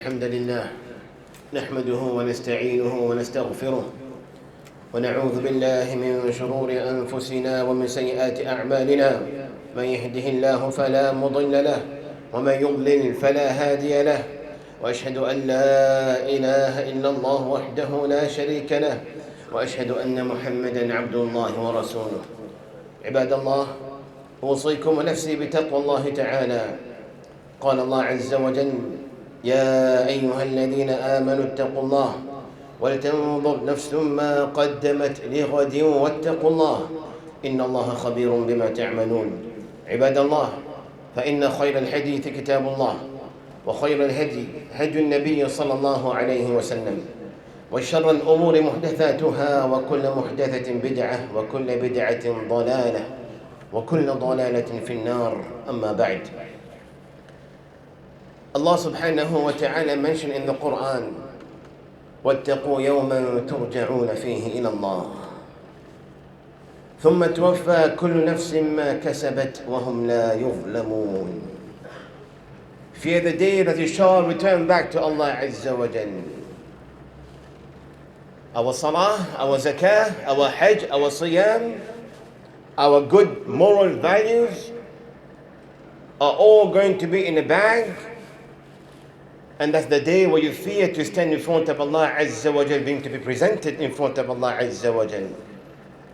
الحمد لله نحمده ونستعينه ونستغفره ونعوذ بالله من شرور أنفسنا ومن سيئات أعمالنا. من يهده الله فلا مضل له ومن يضلل فلا هادي له، وأشهد أن لا إله إلا الله وحده لا شريك له، وأشهد أن محمدًا عبد الله ورسوله. عباد الله، أوصيكم ونفسي بتقوى الله تعالى. قال الله عز وجل: يا أيها الذين آمنوا اتقوا الله ولتنظر نفس ما قدمت لغد واتقوا الله إن الله خبير بما تعملون. عباد الله، فإن خير الحديث كتاب الله، وخير الهدي هدي النبي صلى الله عليه وسلم، وشر الأمور محدثاتها، وكل محدثة بدعة، وكل بدعة ضلالة، وكل ضلالة في النار. أما بعد, Allah subhanahu wa ta'ala mentioned in the Quran, وَاتَّقُوا يَوْمًا تُرْجَعُونَ فِيهِ إِلَى اللَّهِ ثُمَّ تُوَفَّى كُلُّ نَفْسٍ مَا كَسَبَتْ وَهُمْ لَا يُظْلَمُونَ. Fear the day that you shall return back to Allah Azza wa Jal. Our salah, our zakah, our hajj, our siyam, our good moral values are all going to be in a bag. And that's the day where you fear to stand in front of Allah Azza wa Jal, being to be presented in front of Allah Azza wa Jal.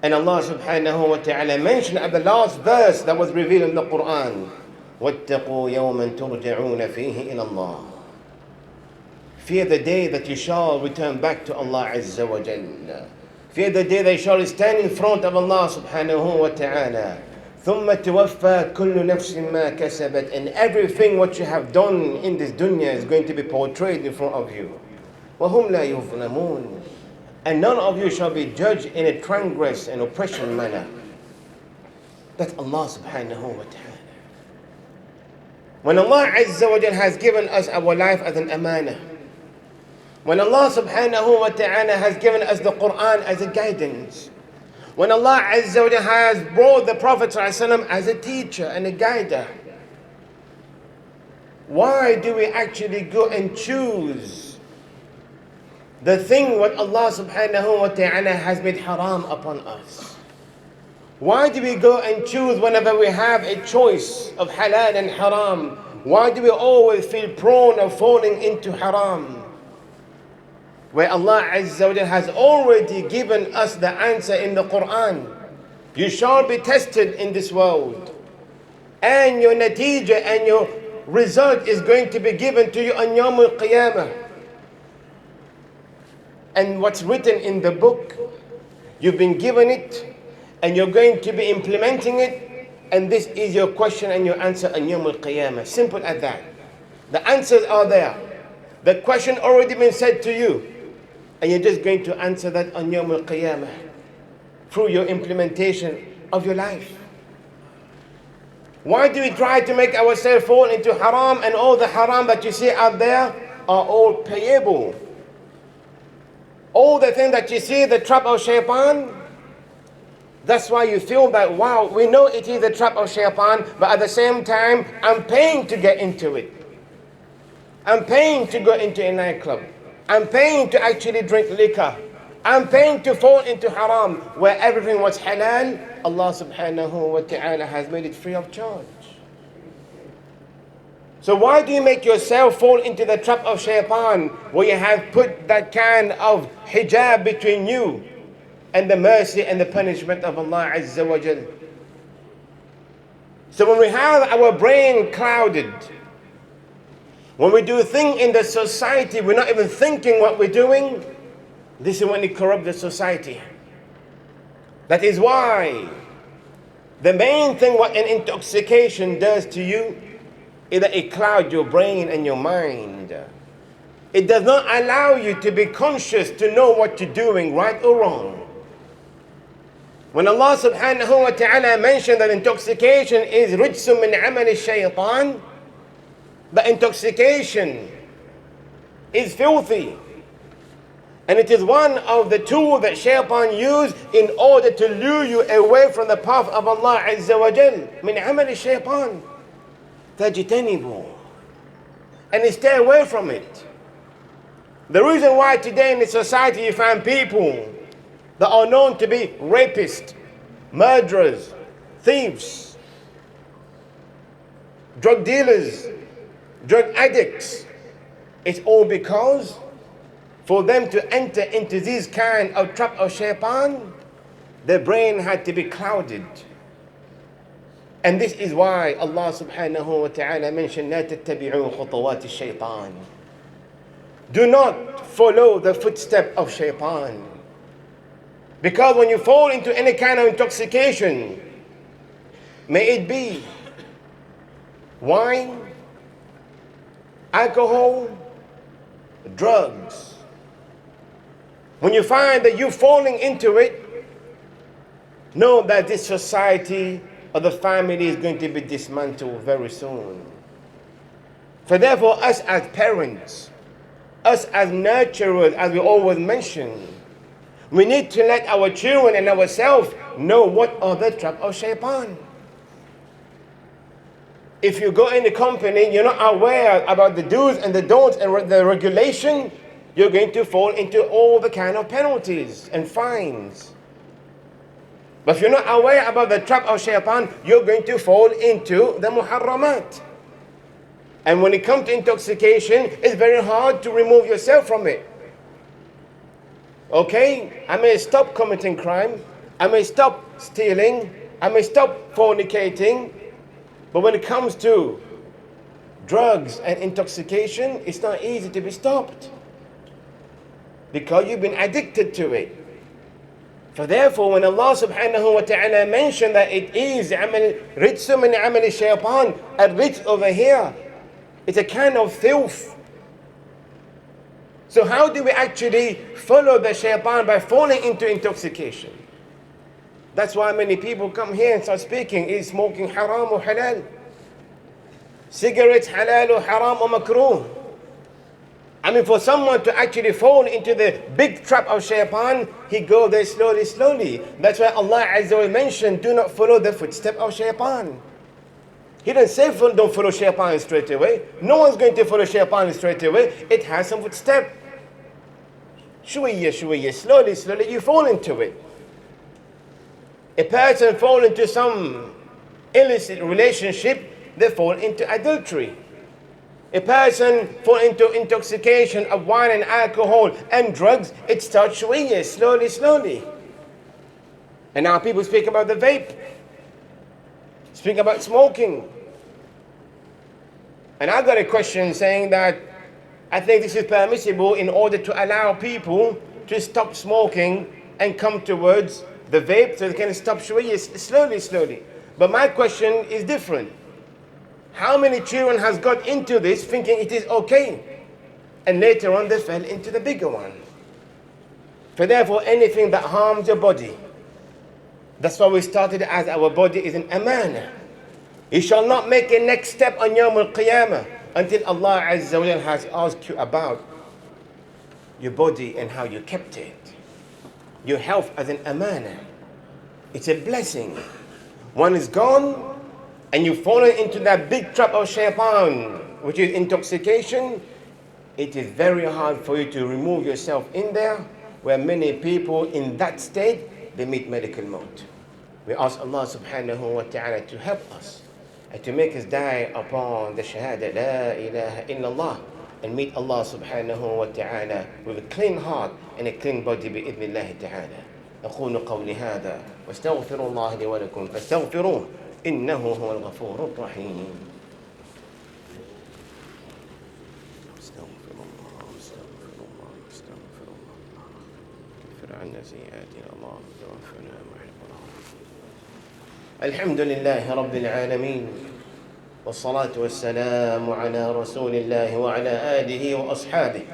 And Allah subhanahu wa ta'ala mentioned at the last verse that was revealed in the Quran, وَاتَّقُوا يَوْمًا تُرْجَعُونَ فِيهِ إِلَى اللَّهِ. Fear the day that you shall return back to Allah Azza wa Jal. Fear the day that you shall stand in front of Allah subhanahu wa ta'ala. ثُمَّ تُوَفَّى كُلُّ نَفْسٍ مَا كَسَبَتْ. And everything what you have done in this dunya is going to be portrayed in front of you. وَهُمْ لَا يُظْلَمُونَ. And none of you shall be judged in a transgress and oppression manner. That's Allah subhanahu wa ta'ala. When Allah Azza wa Jal has given us our life as an amana, when Allah subhanahu wa ta'ala has given us the Quran as a guidance, when Allah Azza wa Jal has brought the Prophet ﷺ as a teacher and a guider, why do we actually go and choose the thing what Allah subhanahu wa ta'ala has made haram upon us? Why do we go and choose whenever we have a choice of halal and haram? Why do we always feel prone of falling into haram, where Allah Azza wa Jal has already given us the answer in the Quran? You shall be tested in this world, and your natija and your result is going to be given to you on Yawm al-Qiyamah. And what's written in the book, you've been given it, and you're going to be implementing it, and this is your question and your answer on Yawm al-Qiyamah. Simple as that. The answers are there. The question already been said to you, and you're just going to answer that on Yawm al-Qiyamah through your implementation of your life. Why do we try to make ourselves fall into haram, and all the haram that you see out there are all payable? All the things that you see, the trap of shaitan, that's why you feel that, wow, we know it is the trap of shaitan, but at the same time, I'm paying to get into it. I'm paying to go into a nightclub. I'm paying to actually drink liquor. I'm paying to fall into haram, where everything was halal. Allah subhanahu wa ta'ala has made it free of charge. So why do you make yourself fall into the trap of shaitan, where you have put that kind of hijab between you and the mercy and the punishment of Allah Azza wa Jal? So when we have our brain clouded, when we do things in the society, we're not even thinking what we're doing, this is when it corrupts the society. That is why the main thing what an intoxication does to you is that it clouds your brain and your mind. It does not allow you to be conscious to know what you're doing, right or wrong. When Allah subhanahu wa ta'ala mentioned that intoxication is rijsum min amal shaytan, the intoxication is filthy, and it is one of the tools that shaitan used in order to lure you away from the path of Allah Azza wa Jal. Min amal shaitan, tajtanibu, and stay away from it. The reason why today in the society you find people that are known to be rapists, murderers, thieves, drug dealers, drug addicts, it's all because for them to enter into this kind of trap of shaitan, their brain had to be clouded. And this is why Allah subhanahu wa ta'ala mentioned, لا تتبعوا خطوات الشيطان. Do not follow the footstep of shaitan. Because when you fall into any kind of intoxication, may it be wine, alcohol, drugs, when you find that you're falling into it, know that this society or the family is going to be dismantled very soon. For therefore, us as parents, us as nurturers, as we always mention, we need to let our children and ourselves know what are the traps of shaitan. If you go in the company, you're not aware about the do's and the don'ts and the regulation, you're going to fall into all the kind of penalties and fines. But if you're not aware about the trap of shaitan, you're going to fall into the muharramat. And when it comes to intoxication, it's very hard to remove yourself from it. Okay, I may stop committing crime, I may stop stealing, I may stop fornicating, but when it comes to drugs and intoxication, it's not easy to be stopped because you've been addicted to it. For therefore, when Allah subhanahu wa ta'ala mentioned that it is rijsu min amal shaytan, a rijs over here, it's a kind of filth. So how do we actually follow the shaitan? By falling into intoxication. That's why many people come here and start speaking, is smoking haram or halal? Cigarettes halal or haram or makruh? I mean, for someone to actually fall into the big trap of shaitan, he goes there slowly, slowly. That's why Allah Azza wa mentioned, do not follow the footsteps of shaitan. He didn't say don't follow shaitan straight away. No one's going to follow shaitan straight away. It has some footstep. Shwiyya, shwiyya, slowly, slowly, you fall into it. A person fall into some illicit relationship, they fall into adultery. A person fall into intoxication of wine and alcohol and drugs, it starts shwiyya, slowly, slowly. And now people speak about the vape, speak about smoking. And I've got a question saying that I think this is permissible in order to allow people to stop smoking and come towards the vape so they can stop shwiyya slowly, slowly. But my question is different. How many children has got into this thinking it is okay, and later on they fell into the bigger one? For therefore, anything that harms your body, that's why we started as our body is an amana. You shall not make a next step on Yawm al-Qiyamah until Allah Azza wa Jal has asked you about your body and how you kept it. Your health as an amana. It's a blessing. One is gone, and you've fallen into that big trap of shaitan, which is intoxication. It is very hard for you to remove yourself in there, where many people in that state, they meet medical maut. We ask Allah subhanahu wa ta'ala to help us and to make us die upon the shahada, la ilaha illallah, and meet Allah subhanahu wa ta'ala with a clean heart and a clean body بإذن الله تعالى. أقول قولي هذا واستغفر الله لي ولكم فاستغفروه إنه هو الغفور الرحيم. استغفر الله كفر عنا سيئاتنا اللهم توفنا مع الأبرار. الحمد لله رب العالمين والصلاة والسلام على رسول الله وعلى آله وأصحابه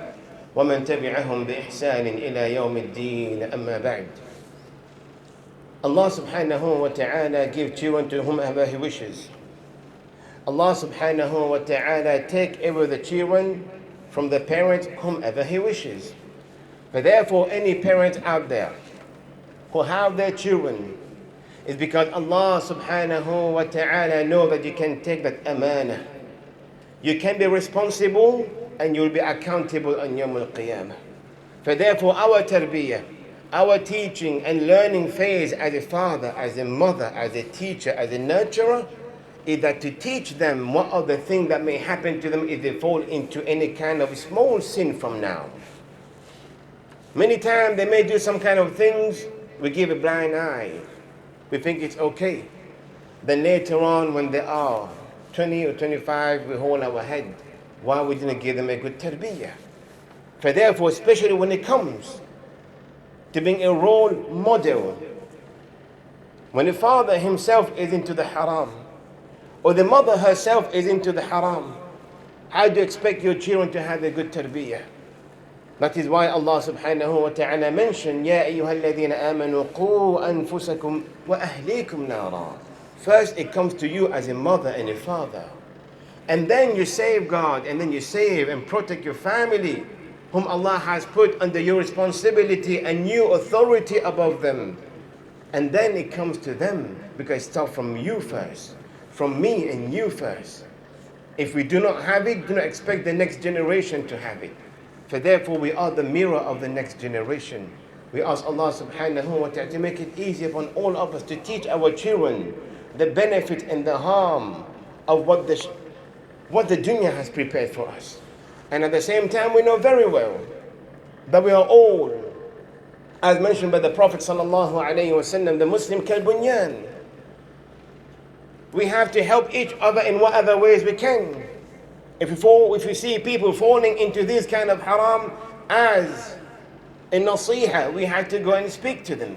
ومن تبعهم بإحسان إلى يوم الدين. أما بعد. Allah subhanahu wa ta'ala give children to whomever he wishes. Allah subhanahu wa ta'ala take away the children from the parents whomever he wishes. But therefore any parents out there who have their children, is because Allah subhanahu wa ta'ala know that you can take that amana. You can be responsible and you'll be accountable on Yawm al-Qiyamah. For therefore our tarbiyah, our teaching and learning phase as a father, as a mother, as a teacher, as a nurturer, is that to teach them what are the things that may happen to them if they fall into any kind of small sin from now. Many times they may do some kind of things, we give a blind eye. We think it's okay. Then later on when they are 20 or 25, we hold our head. Why we didn't give them a good tarbiyah? For therefore, especially when it comes to being a role model, when the father himself is into the haram, or the mother herself is into the haram, how do you expect your children to have a good tarbiyah? That is why Allah subhanahu wa ta'ala mentioned, Ya ayyuha alladhina amanu qu anfusakum wa ahlikum nara. First it comes to you as a mother and a father. And then you safeguard, and then you save and protect your family, whom Allah has put under your responsibility and new authority above them. And then it comes to them, because it starts from you first, from me and you first. If we do not have it, do not expect the next generation to have it. For therefore we are the mirror of the next generation. We ask Allah subhanahu wa ta'ala to make it easy upon all of us to teach our children the benefit and the harm of what the dunya has prepared for us. And at the same time, we know very well that we are all, as mentioned by the Prophet sallallahu alaihi wasallam, the Muslim kalbunyan. We have to help each other in whatever ways we can. If we see people falling into this kind of haram, as a nasiha, we have to go and speak to them.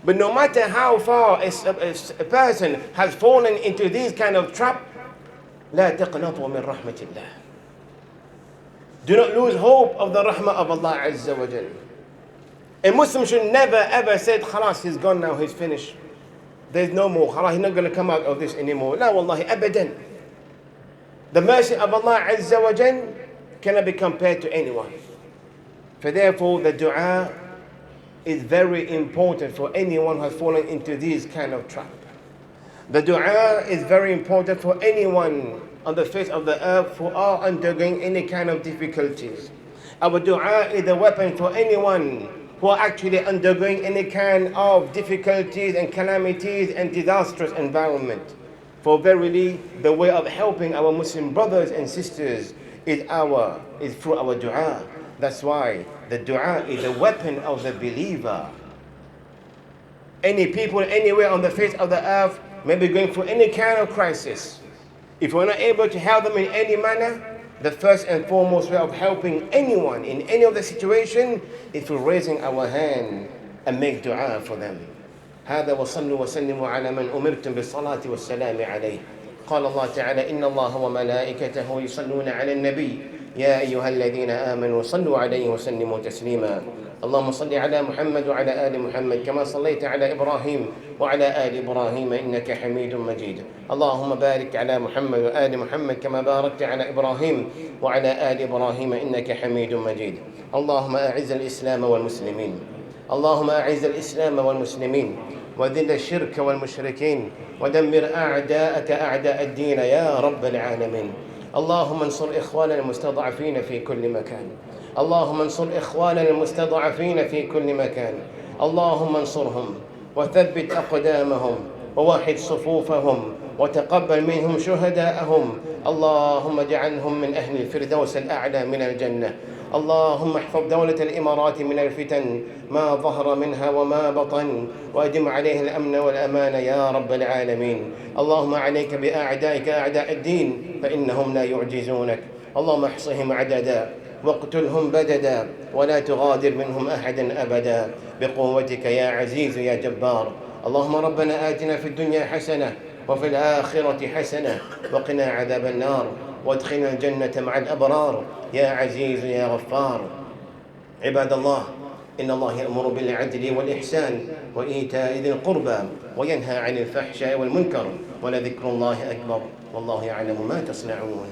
But no matter how far a person has fallen into this kind of trap, لا تقنطوا من رحمة الله. Do not lose hope of the rahmah of Allah Azza wa Jal. A Muslim should never ever say, khalas, he's gone now, he's finished. There's no more, khalas, he's not going to come out of this anymore. La wallahi, abadan. The mercy of Allah Azza wa Jal cannot be compared to anyone. For therefore, the dua is very important for anyone who has fallen into this kind of trap. The dua is very important for anyone on the face of the earth who are undergoing any kind of difficulties. Our dua is a weapon for anyone who are actually undergoing any kind of difficulties and calamities and disastrous environment. For verily, the way of helping our Muslim brothers and sisters is through our dua. That's why the dua is a weapon of the believer. Any people anywhere on the face of the earth may be going through any kind of crisis. If we're not able to help them in any manner, the first and foremost way of helping anyone in any of the situation is through raising our hand and make dua for them. هذا وصلوا وسلموا على من أمرتم بالصلاة والسلام عليه. قال الله تعالى إن الله وملائكته يصلون على النبي يا أيها الذين آمنوا صلوا عليه وسلموا تسليما. اللهم صل على محمد وعلى آل محمد كما صليت على إبراهيم وعلى آل إبراهيم إنك حميد مجيد. اللهم بارك على محمد وآل محمد كما باركت على إبراهيم وعلى آل إبراهيم إنك حميد مجيد. اللهم أعز الإسلام والمسلمين. اللهم أعز الإسلام والمسلمين وذل الشرك والمشركين ودمر أعداءك أعداء الدين يا رب العالمين. اللهم انصر إخواننا المستضعفين في كل مكان. اللهم انصر إخواننا المستضعفين في كل مكان. اللهم انصرهم وثبت أقدامهم ووحد صفوفهم وتقبل منهم شهداءهم. اللهم اجعلهم من أهل الفردوس الأعلى من الجنة. اللهم احفظ دولة الإمارات من الفتن ما ظهر منها وما بطن وأدم عليه الأمن والأمان يا رب العالمين. اللهم عليك بأعدائك أعداء الدين فإنهم لا يعجزونك. اللهم احصهم عددا واقتلهم بددا ولا تغادر منهم أحدا أبدا بقوتك يا عزيز يا جبار. اللهم ربنا آتنا في الدنيا حسنة وفي الآخرة حسنة وقنا عذاب النار وادخلنا الجنة مع الأبرار يا عزيز يا غفار. عباد الله إن الله يأمر بالعدل والإحسان وإيتاء ذي القربى وينهى عن الفحشاء والمنكر ولذكر الله أكبر والله يعلم ما تصنعون.